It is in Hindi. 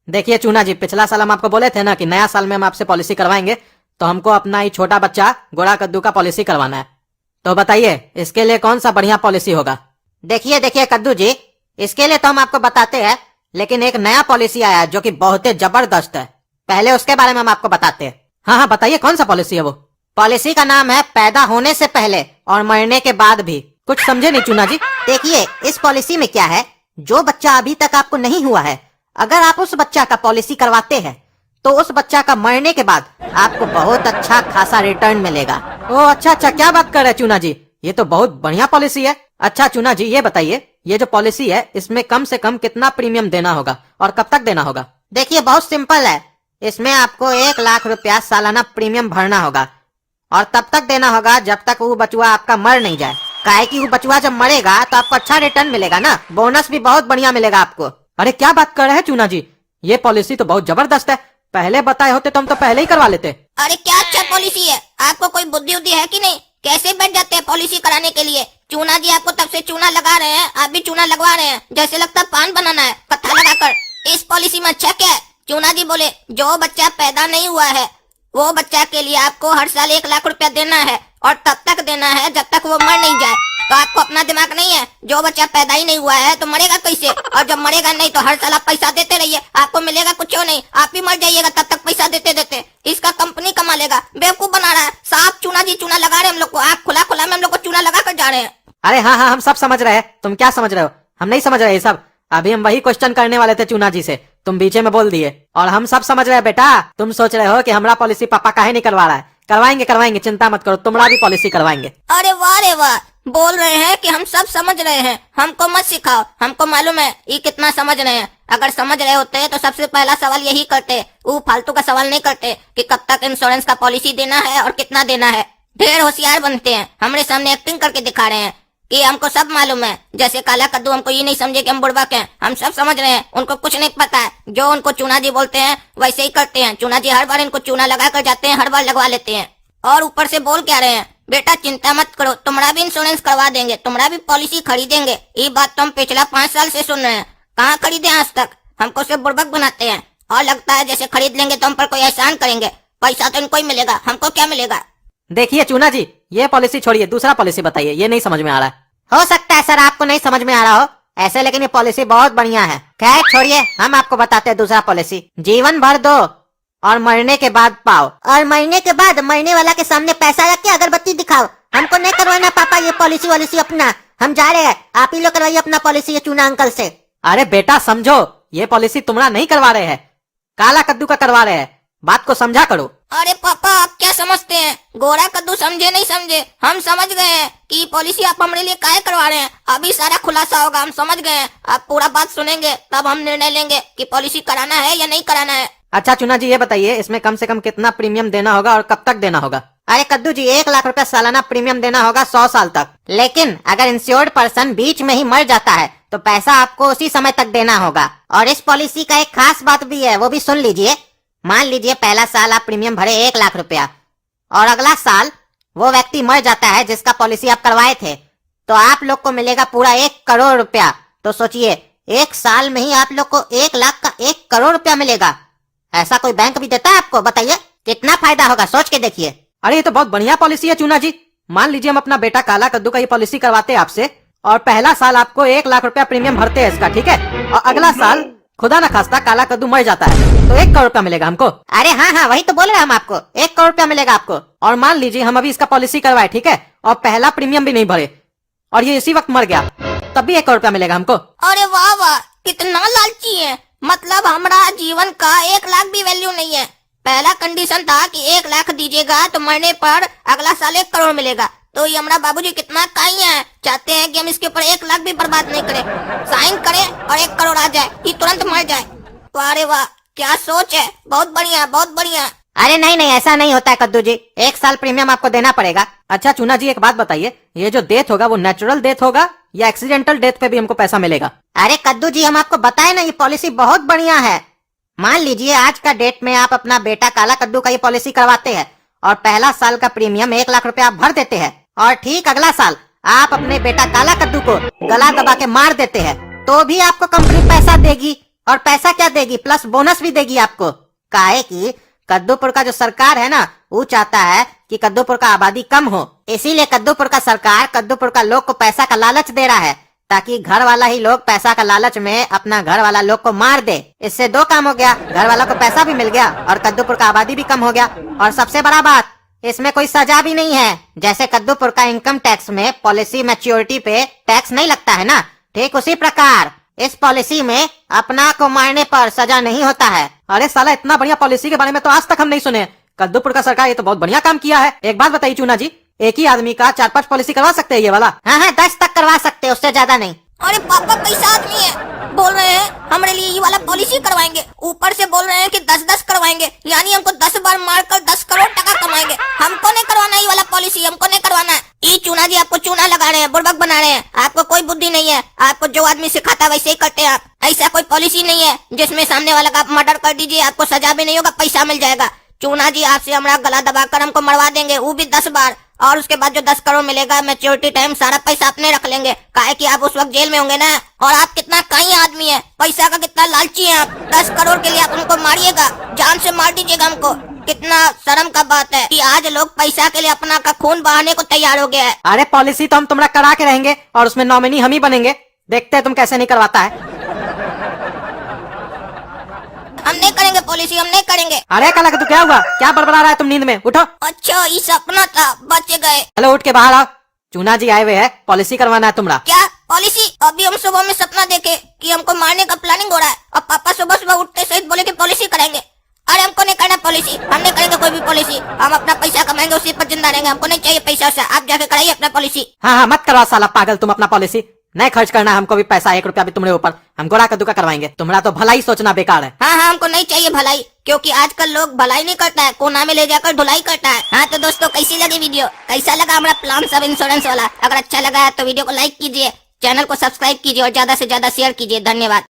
देखिए चूना जी, पिछला साल हम आपको बोले थे ना कि नया साल में हम आपसे पॉलिसी करवाएंगे, तो हमको अपना ही छोटा बच्चा गोरा कद्दू का पॉलिसी करवाना है। तो बताइए इसके लिए कौन सा बढ़िया पॉलिसी होगा? देखिए देखिए कद्दू जी, इसके लिए तो हम आपको बताते हैं, लेकिन एक नया पॉलिसी आया है जो कि बहुत ही जबरदस्त है। पहले उसके बारे में हम आपको बताते हैं। हाँ हाँ बताइए, कौन सा पॉलिसी है वो? पॉलिसी का नाम है पैदा होने से पहले और मरने के बाद भी। कुछ समझे नहीं चूना जी। देखिए इस पॉलिसी में क्या है, जो बच्चा अभी तक आपको नहीं हुआ है, अगर आप उस बच्चा का पॉलिसी करवाते हैं तो उस बच्चा का मरने के बाद आपको बहुत अच्छा खासा रिटर्न मिलेगा। ओ अच्छा, क्या बात कर रहे हैं चूना जी, ये तो बहुत बढ़िया पॉलिसी है। अच्छा चूना जी ये बताइए, ये जो पॉलिसी है इसमें कम से कम कितना प्रीमियम देना होगा और कब तक देना होगा? देखिए बहुत सिंपल है, इसमें आपको 1 लाख रुपया सालाना प्रीमियम भरना होगा और तब तक देना होगा जब तक वो बचुआ आपका मर नहीं जाए। काहे कि वो बचुआ जब मरेगा तो आपको अच्छा रिटर्न मिलेगा ना, बोनस भी बहुत बढ़िया मिलेगा आपको। अरे क्या बात कर रहे हैं चूना जी, ये पॉलिसी तो बहुत जबरदस्त है। पहले बताए होते तो हम तो पहले ही करवा लेते। अरे क्या अच्छा पॉलिसी है, आपको कोई बुद्धि उद्धि है कि नहीं? कैसे बैठ जाते हैं पॉलिसी कराने के लिए? चूना जी आपको तब से चूना लगा रहे हैं, आप भी चूना लगवा रहे हैं, जैसे लगता है पान बनाना है कत्था लगाकर। इस पॉलिसी में अच्छा क्या है? चूना जी बोले जो बच्चा पैदा नहीं हुआ है वो बच्चा के लिए आपको हर साल 1 लाख रुपया देना है और तब तक देना है जब तक वो मर नहीं जाए। तो आपको अपना दिमाग नहीं है? जो बच्चा पैदा ही नहीं हुआ है तो मरेगा कैसे? और जब मरेगा नहीं तो हर साल आप पैसा देते रहिए, आपको मिलेगा कुछ नहीं, आप भी मर जाइएगा तब तक पैसा देते देते। इसका कंपनी कमा लेगा। बेवकूफ बना रहा है साफ। चूना जी चूना लगा रहे हैं हम लोग को, आप खुला खुला में हम लोग को चूना लगा कर जा रहे हैं। अरे हाँ हाँ हम सब समझ रहे हैं, तुम क्या समझ रहे हो? हम नहीं समझ रहे ये सब। अभी हम वही क्वेश्चन करने वाले थे चूना जी से, तुम बीचे में बोल दिए। और हम सब समझ रहे हैं बेटा, तुम सोच रहे हो कि हमारा पॉलिसी पापा काहे नहीं करवा रहा है। करवाएंगे करवाएंगे, चिंता मत करो, तुम्हारा भी पॉलिसी करवाएंगे। अरे वाह रे वाह, बोल रहे हैं कि हम सब समझ रहे हैं, हमको मत सिखाओ, हमको मालूम है ये कितना समझ रहे हैं। अगर समझ रहे होते तो सबसे पहला सवाल यही करते, वो फालतू का सवाल नहीं करते कि कब तक इंश्योरेंस का पॉलिसी देना है और कितना देना है। ढेर होशियार बनते हैं, हमारे सामने एक्टिंग करके दिखा रहे हैं कि हमको सब मालूम है। जैसे काला कद्दू हमको ये नहीं समझे कि हम बुड़बक हैं, हम सब समझ रहे हैं, उनको कुछ नहीं पता है। जो उनको चूना जी बोलते हैं वैसे ही करते हैं। चूना जी हर बार इनको चूना लगा कर जाते हैं, हर बार लगवा लेते हैं। और ऊपर से बोल क्या रहे हैं, बेटा चिंता मत करो, तुम्हारा भी इंश्योरेंस करवा देंगे, तुम्हारा भी पॉलिसी खरीदेंगे। ये बात तो हम पिछला 5 साल से सुन रहे हैं, कहाँ खरीदे आज तक? हमको सिर्फ बुड़बक बनाते हैं और लगता है जैसे खरीद लेंगे तो हम पर कोई एहसान करेंगे। पैसा तो इनको ही मिलेगा, हमको क्या मिलेगा? देखिए चूना जी ये पॉलिसी छोड़िए, दूसरा पॉलिसी बताइए, ये नहीं समझ में आ रहा है। हो सकता है सर आपको नहीं समझ में आ रहा हो ऐसे, लेकिन ये पॉलिसी बहुत बढ़िया है। खैर छोड़िए, हम आपको बताते हैं दूसरा पॉलिसी। जीवन भर दो और मरने के बाद पाओ। और मरने के बाद मरने वाला के सामने पैसा रख के अगरबत्ती दिखाओ। हमको नहीं करवाना पापा ये पॉलिसी वॉलिसी अपना, हम जा रहे हैं, आप ही लोग करवाइए अपना पॉलिसी ये चूना अंकल से। अरे बेटा समझो, ये पॉलिसी तुम्हारा नहीं करवा रहे हैं, काला कद्दू का करवा रहे हैं, बात को समझा करो। अरे पापा आप क्या समझते हैं? गोरा कद्दू समझे नहीं समझे, हम समझ गए हैं कि पॉलिसी आप हमारे लिए काहे करवा रहे हैं। अभी सारा खुलासा होगा, हम समझ गए हैं। आप पूरा बात सुनेंगे तब हम निर्णय लेंगे कि पॉलिसी कराना है या नहीं कराना है। अच्छा चूना जी ये बताइए, इसमें कम से कम कितना प्रीमियम देना होगा और कब तक देना होगा? अरे कद्दू जी 1 लाख रुपया सालाना प्रीमियम देना होगा 100 साल तक। लेकिन अगर इंश्योर्ड पर्सन बीच में ही मर जाता है तो पैसा आपको उसी समय तक देना होगा। और इस पॉलिसी का एक खास बात भी है, वो भी सुन लीजिए। मान लीजिए पहला साल आप प्रीमियम भरे 1 लाख रुपया और अगला साल वो व्यक्ति मर जाता है जिसका पॉलिसी आप करवाए थे, तो आप लोग को मिलेगा पूरा 1 करोड़ रुपया। तो सोचिए 1 साल में ही आप लोग को 1 लाख का 1 करोड़ रुपया मिलेगा। ऐसा कोई बैंक भी देता है आपको? बताइए कितना फायदा होगा, सोच के देखिए। अरे ये तो बहुत बढ़िया पॉलिसी है चूना जी। मान लीजिए हम अपना बेटा काला कद्दू का ये पॉलिसी करवाते हैं आपसे, और पहला साल आपको 1 लाख रुपया प्रीमियम भरते हैं इसका, ठीक है? और अगला साल खुदा न खास्ता काला कद्दू मर जाता है तो 1 करोड़ रुपया मिलेगा हमको। अरे हाँ हाँ वही तो बोल रहे हैं हम आपको, 1 करोड़ रुपया मिलेगा आपको। और मान लीजिए हम अभी इसका पॉलिसी करवाए, ठीक है, और पहला प्रीमियम भी नहीं भरे और ये इसी वक्त मर गया, तब भी 1 करोड़ रुपया मिलेगा हमको। अरे वाह वाह, कितना लालची है। मतलब हमारा जीवन का 1 लाख भी वैल्यू नहीं है। पहला कंडीशन था कि 1 लाख दीजिएगा तो मरने पर अगला साल 1 करोड़ मिलेगा। तो ये हमारा बाबूजी कितना काइया है, चाहते हैं कि हम इसके ऊपर 1 लाख भी बर्बाद नहीं करें, साइन करें और 1 करोड़ आ जाए, ये तुरंत मर जाए। अरे वाह क्या सोच है, बहुत बढ़िया बहुत बढ़िया। अरे नहीं नहीं ऐसा नहीं होता है कद्दू जी, 1 साल प्रीमियम आपको देना पड़ेगा। अच्छा चूना जी एक बात बताइए, ये जो डेथ होगा वो नेचुरल डेथ होगा या एक्सीडेंटल डेथ पे भी हमको पैसा मिलेगा? अरे कद्दू जी हम आपको बताए ना, ये पॉलिसी बहुत बढ़िया है। मान लीजिए आज का डेट में आप अपना बेटा काला कद्दू का ये पॉलिसी करवाते हैं और पहला साल का प्रीमियम 1 लाख रुपया आप भर देते हैं, और ठीक अगला साल आप अपने बेटा काला कद्दू को गला दबा के मार देते हैं, तो भी आपको कंपनी पैसा देगी। और पैसा क्या देगी, प्लस बोनस भी देगी आपको। काहे कि कद्दूपुर का जो सरकार है ना, वो चाहता है कि कद्दूपुर का आबादी कम हो, इसीलिए कद्दूपुर का सरकार कद्दूपुर का लोग को पैसा का लालच दे रहा है, ताकि घर वाला ही लोग पैसा का लालच में अपना घर वाला लोग को मार दे। इससे दो काम हो गया, घर वालों को पैसा भी मिल गया और कद्दूपुर का आबादी भी कम हो गया। और सबसे बड़ा बात, इसमें कोई सजा भी नहीं है। जैसे कद्दूपुर का इनकम टैक्स में पॉलिसी मैच्योरिटी पे टैक्स नहीं लगता है ना, ठीक उसी प्रकार इस पॉलिसी में अपना को मारने पर सजा नहीं होता है। अरे साला, इतना बढ़िया पॉलिसी के बारे में तो आज तक हम नहीं सुने। कद्दूपुर का सरकार ये तो बहुत बढ़िया काम किया है। एक बात बताइए चूना जी, एक ही आदमी का 4-5 पॉलिसी करवा सकते हैं ये वाला? हाँ, 10 तक करवा सकते, उससे ज्यादा नहीं। अरे पापा कैसा आदमी है, बोल रहे हैं हमारे लिए ये वाला पॉलिसी करवाएंगे, ऊपर से बोल रहे हैं कि 10-10 करवाएंगे, यानी हमको 10 बार मारकर 10 करोड़ टका कमाएंगे। हमको नहीं करवाना ये वाला पॉलिसी, हमको नहीं करवाना है। ये चूना जी आपको चूना लगा रहे हैं, बुड़बक बना रहे हैं, आपको कोई बुद्धि नहीं है। आपको जो आदमी सिखाता है वैसे ही करते हैं आप। ऐसा कोई पॉलिसी नहीं है जिसमें सामने वाला का आप मर्डर कर दीजिए, आपको सजा भी नहीं होगा, पैसा मिल जाएगा। चूना जी आपसे हमारा गला दबाकर हमको मरवा देंगे, वो भी 10 बार, और उसके बाद जो 10 करोड़ मिलेगा मैच्योरिटी टाइम सारा पैसा अपने रख लेंगे। काहे कि आप उस वक्त जेल में होंगे ना। और आप कितना काई आदमी है, पैसा का कितना लालची है आप। 10 करोड़ के लिए आप हमको मारिएगा, जान से मार दीजिएगा हमको। कितना शर्म का बात है कि आज लोग पैसा के लिए अपना का खून बहाने को तैयार हो गया है। अरे पॉलिसी तो हम तुम्हारा करा के रहेंगे और उसमें नॉमिनी हम ही बनेंगे। देखते हैं तुम कैसे नहीं करवाता है। हम नहीं करेंगे पॉलिसी, हम नहीं करेंगे। अरे काला तू क्या हुआ, क्या बड़बड़ा रहा है तुम नींद में? उठो। अच्छा ये सपना था, बच गए। चलो उठ के बाहर आओ, चूना जी आए हुए हैं, पॉलिसी करवाना है तुम्हारा। क्या पॉलिसी? अभी हम सुबह में सपना देखे कि हमको मारने का प्लानिंग हो रहा है, और पापा सुबह सुबह उठते सहित बोले कि पॉलिसी करेंगे। अरे हमको नहीं करना पॉलिसी, हम नहीं करेंगे कोई भी पॉलिसी। हम अपना पैसा कमाएंगे, उसी पर जिंदा रहेंगे, हमको नहीं चाहिए पैसा वैसा। आप जाके कराइए अपना पॉलिसी। हाँ, मत करवा साला पागल, तुम अपना पॉलिसी नहीं खर्च करना है हमको भी पैसा, 1 रुपया भी तुम्हारे ऊपर। हम गोरा कद्दू का करवाएंगे, तुम्हारा तो भलाई सोचना बेकार है। हाँ, हमको नहीं चाहिए भलाई, क्योंकि आजकल लोग भलाई नहीं करता है, कोना में ले जाकर धुलाई करता है। हाँ तो दोस्तों, कैसी लगी वीडियो, कैसा लगा हमारा प्लान सब इंश्योरेंस वाला? अगर अच्छा लगा है तो वीडियो को लाइक कीजिए, चैनल को सब्सक्राइब कीजिए और ज्यादा से ज्यादा शेयर कीजिए। धन्यवाद।